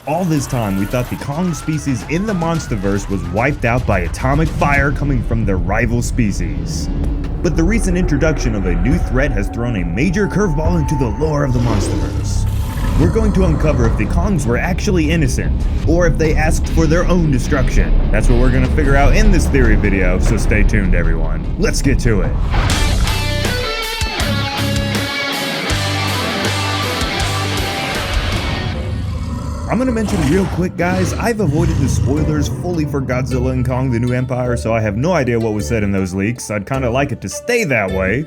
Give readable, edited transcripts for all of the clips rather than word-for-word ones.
All this time, we thought the Kong species in the MonsterVerse was wiped out by atomic fire coming from their rival species. But the recent introduction of a new threat has thrown a major curveball into the lore of the MonsterVerse. We're going to uncover if the Kongs were actually innocent, or if they asked for their own destruction. That's what we're going to figure out in this theory video, so stay tuned everyone. Let's get to it. I'm gonna mention real quick, guys, I've avoided the spoilers fully for Godzilla and Kong the New Empire, so I have no idea what was said in those leaks. I'd kinda like it to stay that way,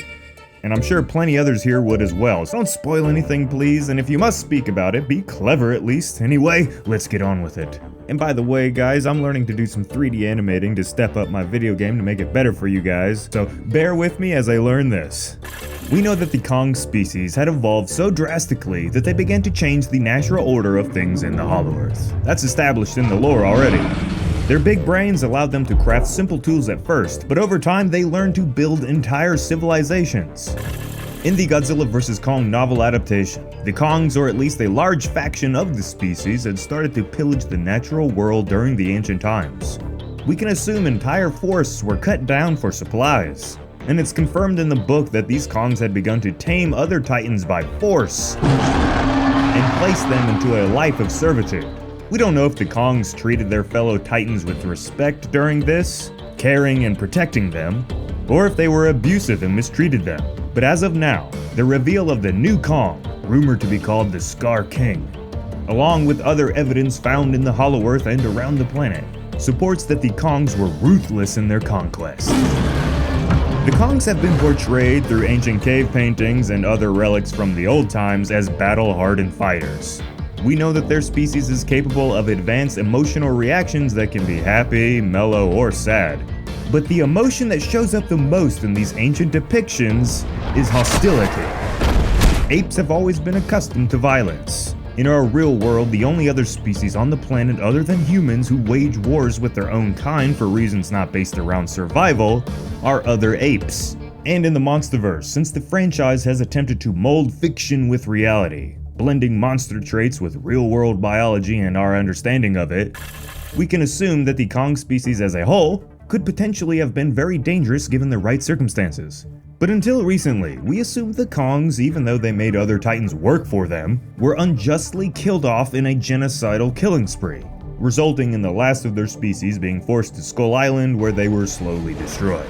and I'm sure plenty others here would as well. So don't spoil anything, please, and if you must speak about it, be clever at least. Anyway, let's get on with it. And by the way, guys, I'm learning to do some 3D animating to step up my video game to make it better for you guys, so bear with me as I learn this. We know that the Kong species had evolved so drastically that they began to change the natural order of things in the Hollow Earth. That's established in the lore already. Their big brains allowed them to craft simple tools at first, but over time they learned to build entire civilizations. In the Godzilla vs. Kong novel adaptation, the Kongs, or at least a large faction of the species, had started to pillage the natural world during the ancient times. We can assume entire forests were cut down for supplies. And it's confirmed in the book that these Kongs had begun to tame other Titans by force and place them into a life of servitude. We don't know if the Kongs treated their fellow Titans with respect during this, caring and protecting them, or if they were abusive and mistreated them. But as of now, the reveal of the new Kong, rumored to be called the Skarking, along with other evidence found in the Hollow Earth and around the planet, supports that the Kongs were ruthless in their conquest. The Kongs have been portrayed through ancient cave paintings and other relics from the old times as battle-hardened fighters. We know that their species is capable of advanced emotional reactions that can be happy, mellow, or sad. But the emotion that shows up the most in these ancient depictions is hostility. Apes have always been accustomed to violence. In our real world, the only other species on the planet other than humans who wage wars with their own kind for reasons not based around survival are other apes. And in the MonsterVerse, since the franchise has attempted to mold fiction with reality, blending monster traits with real-world biology and our understanding of it, we can assume that the Kong species as a whole could potentially have been very dangerous given the right circumstances. But until recently, we assumed the Kongs, even though they made other Titans work for them, were unjustly killed off in a genocidal killing spree, resulting in the last of their species being forced to Skull Island where they were slowly destroyed.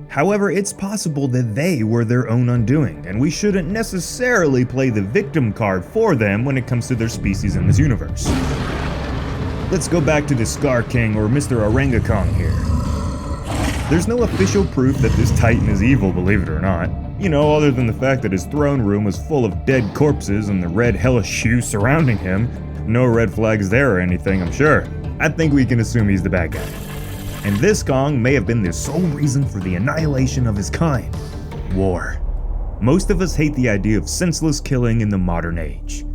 However, it's possible that they were their own undoing, and we shouldn't necessarily play the victim card for them when it comes to their species in this universe. Let's go back to the Skarking, or Mr. Orangutan here. There's no official proof that this Titan is evil, believe it or not. You know, other than the fact that his throne room was full of dead corpses and the red hellish hue surrounding him. No red flags there or anything, I'm sure. I think we can assume he's the bad guy. And this Kong may have been the sole reason for the annihilation of his kind. War. Most of us hate the idea of senseless killing in the modern age.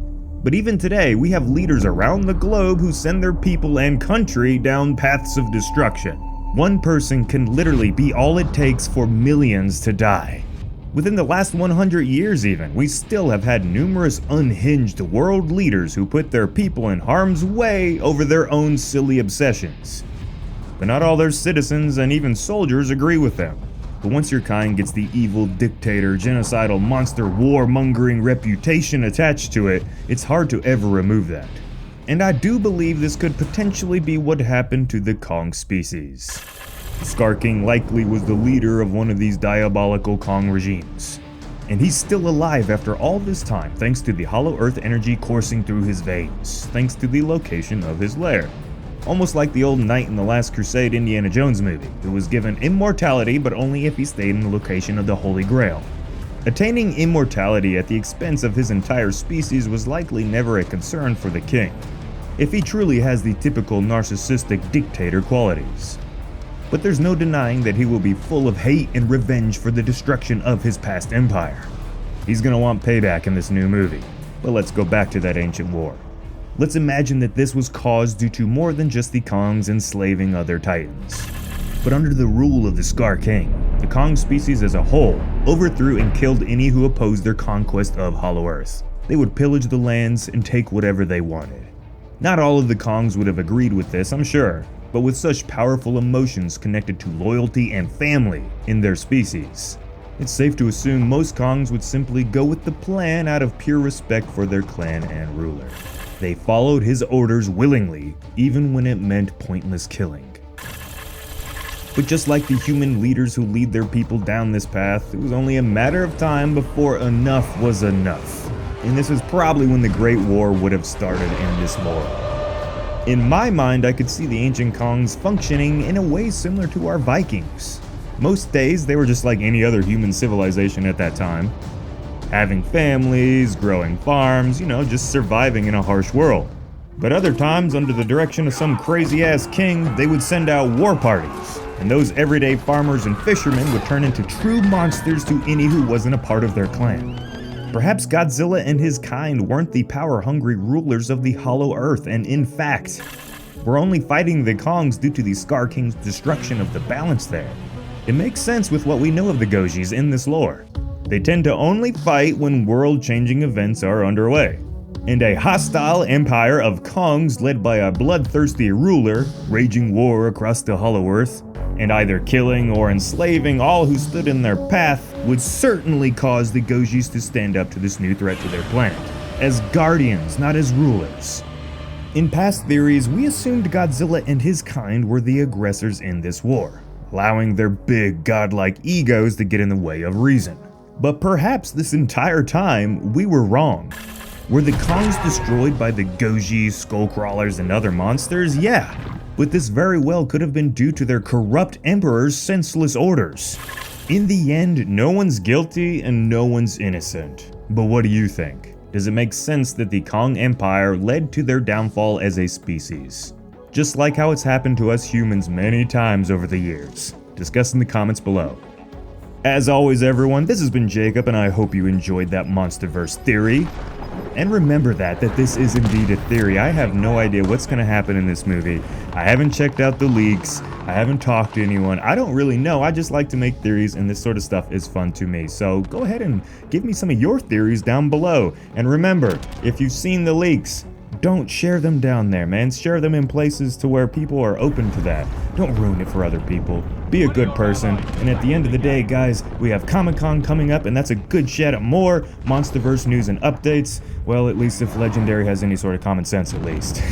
But even today, we have leaders around the globe who send their people and country down paths of destruction. One person can literally be all it takes for millions to die. Within the last 100 years even, we still have had numerous unhinged world leaders who put their people in harm's way over their own silly obsessions. But not all their citizens and even soldiers agree with them. But once your kind gets the evil dictator, genocidal monster, warmongering reputation attached to it, it's hard to ever remove that. And I do believe this could potentially be what happened to the Kong species. Skarking likely was the leader of one of these diabolical Kong regimes. And he's still alive after all this time thanks to the Hollow Earth energy coursing through his veins, thanks to the location of his lair. Almost like the old knight in the Last Crusade Indiana Jones movie, who was given immortality but only if he stayed in the location of the Holy Grail. Attaining immortality at the expense of his entire species was likely never a concern for the king, if he truly has the typical narcissistic dictator qualities. But there's no denying that he will be full of hate and revenge for the destruction of his past empire. He's gonna want payback in this new movie, but let's go back to that ancient war. Let's imagine that this was caused due to more than just the Kongs enslaving other Titans. But under the rule of the Skarking, the Kong species as a whole overthrew and killed any who opposed their conquest of Hollow Earth. They would pillage the lands and take whatever they wanted. Not all of the Kongs would have agreed with this, I'm sure, but with such powerful emotions connected to loyalty and family in their species, it's safe to assume most Kongs would simply go with the plan out of pure respect for their clan and ruler. They followed his orders willingly, even when it meant pointless killing. But just like the human leaders who lead their people down this path, it was only a matter of time before enough was enough. And this is probably when the Great War would have started in this world. In my mind, I could see the ancient Kongs functioning in a way similar to our Vikings. Most days, they were just like any other human civilization at that time. Having families, growing farms, just surviving in a harsh world. But other times, under the direction of some crazy-ass king, they would send out war parties. And those everyday farmers and fishermen would turn into true monsters to any who wasn't a part of their clan. Perhaps Godzilla and his kind weren't the power-hungry rulers of the Hollow Earth, and in fact, we're only fighting the Kongs due to the Skarking's destruction of the balance there. It makes sense with what we know of the Gojis in this lore. They tend to only fight when world-changing events are underway. And a hostile empire of Kongs led by a bloodthirsty ruler, waging war across the Hollow Earth, and either killing or enslaving all who stood in their path, would certainly cause the Gojis to stand up to this new threat to their planet, as guardians, not as rulers. In past theories, we assumed Godzilla and his kind were the aggressors in this war, allowing their big godlike egos to get in the way of reason. But perhaps this entire time, we were wrong. Were the Kongs destroyed by the Goji, Skullcrawlers, and other monsters? Yeah, but this very well could have been due to their corrupt emperor's senseless orders. In the end, no one's guilty and no one's innocent. But what do you think? Does it make sense that the Kong Empire led to their downfall as a species? Just like how it's happened to us humans many times over the years. Discuss in the comments below. As always everyone, this has been Jacob and I hope you enjoyed that MonsterVerse theory. And remember that this is indeed a theory. I have no idea what's going to happen in this movie. I haven't checked out the leaks. I haven't talked to anyone. I don't really know. I just like to make theories and this sort of stuff is fun to me. So go ahead and give me some of your theories down below. And remember, if you've seen the leaks, don't share them down there, man. Share them in places to where people are open to that. Don't ruin it for other people. Be a good person. And at the end of the day, guys, we have Comic-Con coming up, and that's a good shot at more MonsterVerse news and updates. Well, at least if Legendary has any sort of common sense, at least.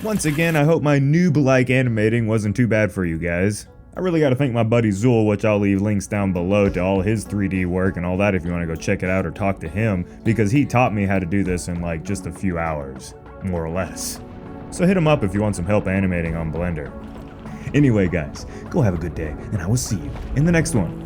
Once again, I hope my noob-like animating wasn't too bad for you guys. I really gotta thank my buddy Zool, which I'll leave links down below to all his 3D work and all that if you want to go check it out or talk to him, because he taught me how to do this in like just a few hours, more or less. So hit him up if you want some help animating on Blender. Anyway guys, go have a good day, and I will see you in the next one.